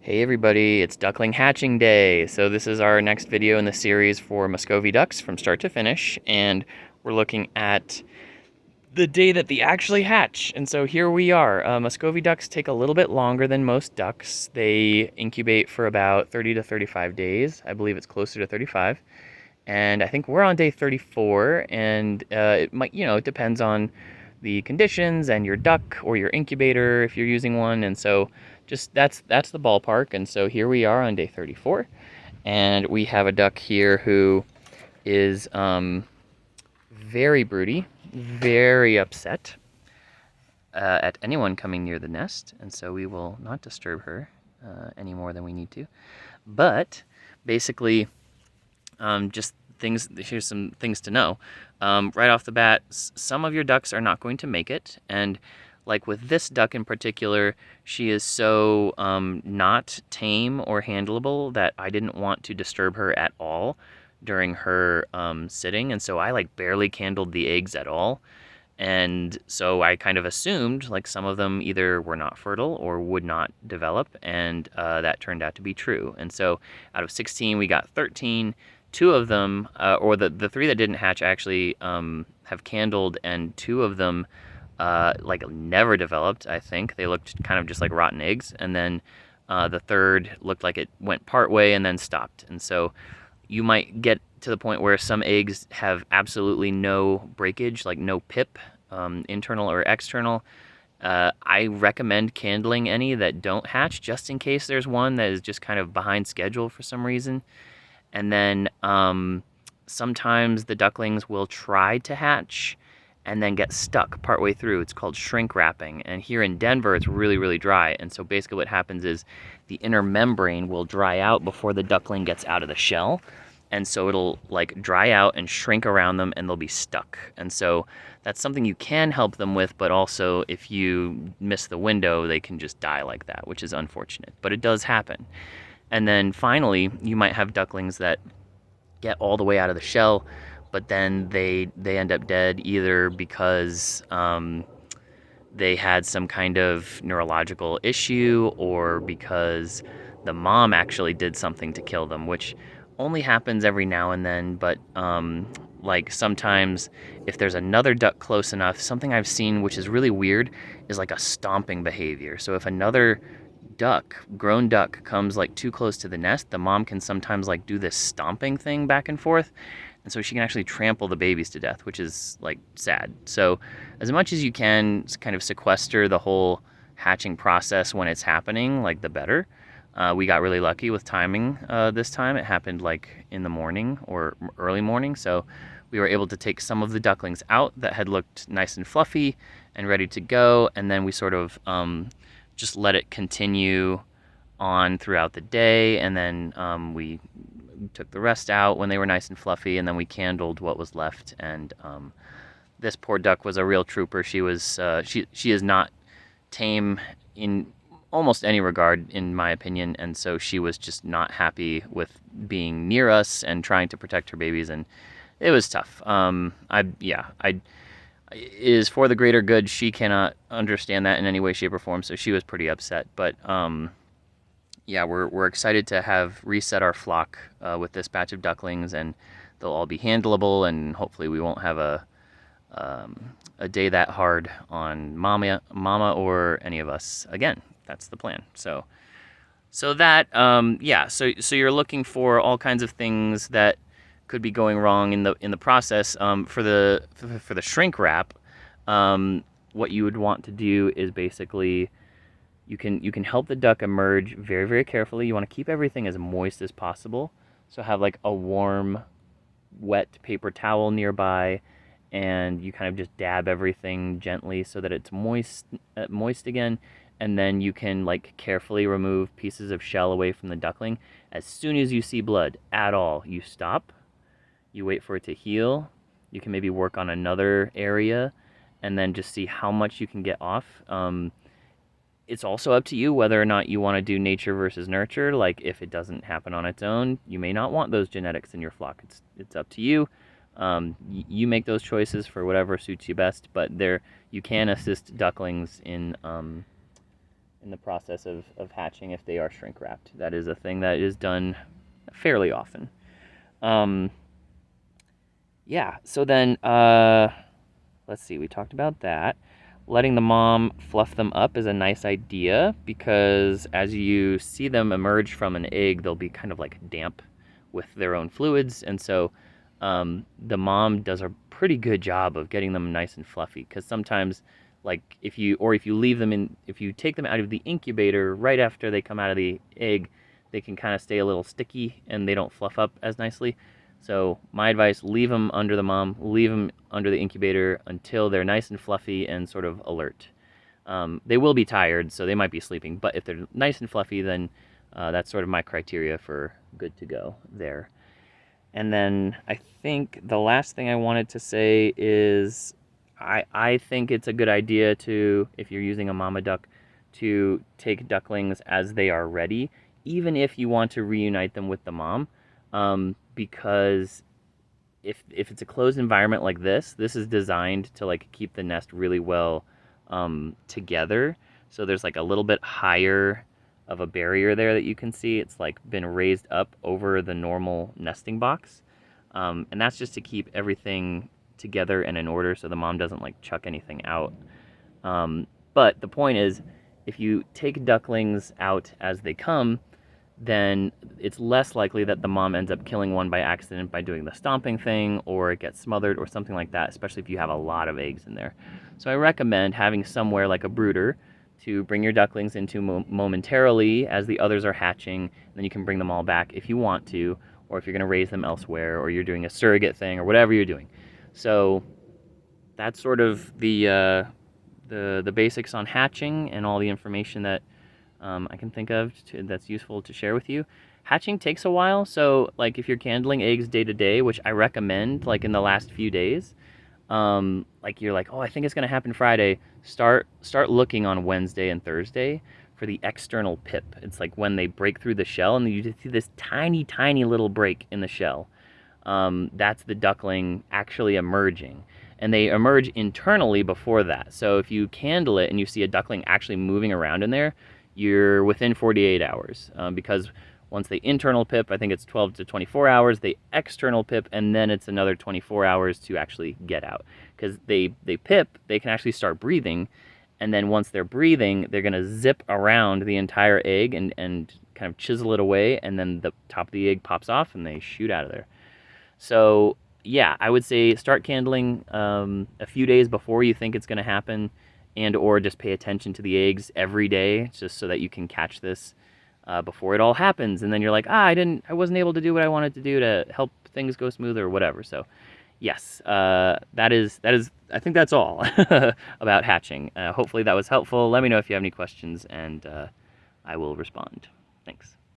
Hey everybody, it's duckling hatching day. So this is our next video in the series for Muscovy ducks from start to finish, and we're looking at the day that they actually hatch. And so here we are. Muscovy ducks take a little bit longer than most ducks. They incubate for about 30 to 35 days. I believe it's closer to 35. And I think we're on day 34, and it might, it depends on the conditions and your duck or your incubator if you're using one. And so just that's the ballpark. And so here we are on day 34, and we have a duck here who is very broody, very upset at anyone coming near the nest, and so we will not disturb her any more than we need to. But basically, here's some things to know. Right off the bat, some of your ducks are not going to make it, and like with this duck in particular, she is so not tame or handleable that I didn't want to disturb her at all during her sitting, and so I like barely candled the eggs at all. And so I kind of assumed like some of them either were not fertile or would not develop, and that turned out to be true. And so out of 16, we got 13. Two of them, or the three that didn't hatch, actually have candled, and two of them like never developed. I think they looked kind of just like rotten eggs, and then the third looked like it went part way and then stopped. And so you might get to the point where some eggs have absolutely no breakage, like no pip, internal or external. I recommend candling any that don't hatch, just in case there's one that is just kind of behind schedule for some reason. And then sometimes the ducklings will try to hatch and then get stuck partway through. It's called shrink wrapping. And here in Denver, it's really, really dry. And so basically what happens is the inner membrane will dry out before the duckling gets out of the shell. And so it'll like dry out and shrink around them, and they'll be stuck. And so that's something you can help them with, but also if you miss the window, they can just die like that, which is unfortunate, but it does happen. And then finally, you might have ducklings that get all the way out of the shell, but then they end up dead, either because they had some kind of neurological issue, or because the mom actually did something to kill them, which only happens every now and then. But like sometimes if there's another duck close enough, something I've seen which is really weird is like a stomping behavior. So if another grown duck comes like too close to the nest, the mom can sometimes like do this stomping thing back and forth, and so she can actually trample the babies to death, which is like sad. So as much as you can kind of sequester the whole hatching process when it's happening, like the better. We got really lucky with timing this time. It happened like in the morning or early morning, so we were able to take some of the ducklings out that had looked nice and fluffy and ready to go, and then we sort of just let it continue on throughout the day, and then we took the rest out when they were nice and fluffy, and then we candled what was left. And this poor duck was a real trooper. She was she is not tame in almost any regard, in my opinion, and so she was just not happy with being near us and trying to protect her babies, and it was tough. It is for the greater good. She cannot understand that in any way, shape, or form, so she was pretty upset. But yeah, we're excited to have reset our flock with this batch of ducklings, and they'll all be handleable, and hopefully we won't have a day that hard on mama or any of us again. That's the plan. So that yeah. So you're looking for all kinds of things that could be going wrong in the process. For the shrink wrap, what you would want to do is basically you can help the duck emerge very, very carefully. You want to keep everything as moist as possible. So have like a warm, wet paper towel nearby, and you kind of just dab everything gently so that it's moist again. And then you can like carefully remove pieces of shell away from the duckling. As soon as you see blood at all, you stop. You wait for it to heal. You can maybe work on another area, and then just see how much you can get off. It's also up to you whether or not you want to do nature versus nurture. Like if it doesn't happen on its own, you may not want those genetics in your flock. It's up to you. You make those choices for whatever suits you best. But you can assist ducklings in in the process of hatching if they are shrink wrapped. That is a thing that is done fairly often. Um, yeah, so then let's see, we talked about that. Letting the mom fluff them up is a nice idea because as you see them emerge from an egg, they'll be kind of like damp with their own fluids. And so the mom does a pretty good job of getting them nice and fluffy because sometimes like if you leave them in, if you take them out of the incubator right after they come out of the egg, they can kind of stay a little sticky and they don't fluff up as nicely. So my advice, leave them under the mom, leave them under the incubator until they're nice and fluffy and sort of alert. They will be tired, so they might be sleeping, but if they're nice and fluffy, then that's sort of my criteria for good to go there. And then I think the last thing I wanted to say is I think it's a good idea to, if you're using a mama duck, to take ducklings as they are ready, even if you want to reunite them with the mom, because if it's a closed environment like this is designed to like keep the nest really well together. So there's like a little bit higher of a barrier there that you can see. It's like been raised up over the normal nesting box. And that's just to keep everything together and in order so the mom doesn't like chuck anything out. But the point is, if you take ducklings out as they come, then it's less likely that the mom ends up killing one by accident by doing the stomping thing, or it gets smothered or something like that, especially if you have a lot of eggs in there. So I recommend having somewhere like a brooder to bring your ducklings into momentarily as the others are hatching, and then you can bring them all back if you want to, or if you're going to raise them elsewhere, or you're doing a surrogate thing, or whatever you're doing. So that's sort of the basics on hatching and all the information that I can think of that's useful to share with you. Hatching takes a while, so like if you're candling eggs day to day, which I recommend, like in the last few days, like you're like, oh, I think it's gonna happen Friday. Start looking on Wednesday and Thursday for the external pip. It's like when they break through the shell, and you just see this tiny little break in the shell. That's the duckling actually emerging. And they emerge internally before that. So if you candle it and you see a duckling actually moving around in there, you're within 48 hours. Because once they internal pip, I think it's 12 to 24 hours, they external pip, and then it's another 24 hours to actually get out. Because they pip, they can actually start breathing, and then once they're breathing, they're going to zip around the entire egg and kind of chisel it away, and then the top of the egg pops off and they shoot out of there. So yeah, I would say start candling a few days before you think it's going to happen, and or just pay attention to the eggs every day, just so that you can catch this before it all happens. And then you're like, I wasn't able to do what I wanted to do to help things go smoother or whatever. So yes, that is. I think that's all about hatching. Hopefully that was helpful. Let me know if you have any questions, and I will respond. Thanks.